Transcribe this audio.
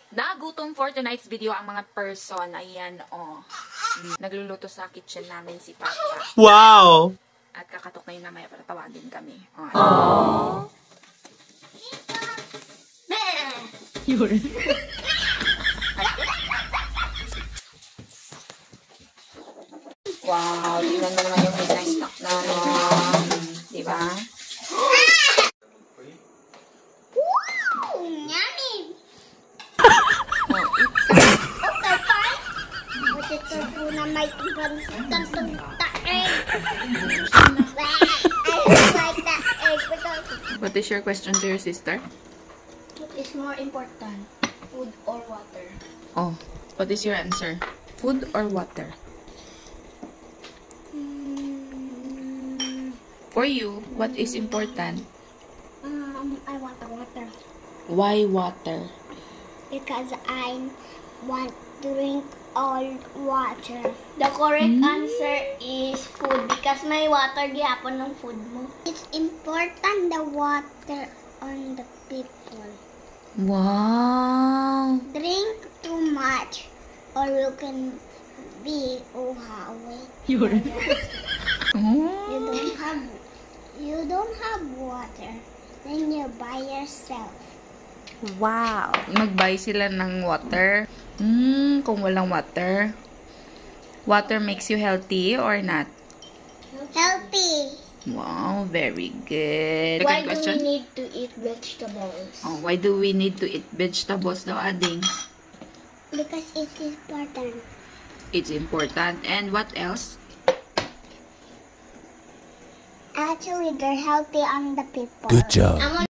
Nagutom for tonight's video ang mga person. Ayan, oh. Nagluluto sa kitchen namin si Papa. Wow! At kakatok na yun namaya para tawagin kami. Oh. Aww. Yun. Wow, tingnan mo naman yung midnight snack na, no? Diba? Yummy! Okay, fine. Ito po na may ibang kantong taeg. I don't like that egg because what is your question to your sister? what is more important, food or water? Oh, what is your answer? Food or water? For you, what is important? I want the water Why water? because I want to drink all water. The correct answer is food because may water gihapon ng food mo. It's important the water on the people. Wow! Drink too much or you can be uhawi. Yun. Oh. You don't have water. Then you buy yourself. Wow! Mag-buy sila ng water. Kung walang water. Water makes you healthy or not? Healthy. Wow, very good. Why Second do question. we need to eat vegetables? Oh, why do we need to eat vegetables daw, Ading? Because it is important. It's important. And what else? Actually, they're healthy on the people. Good job.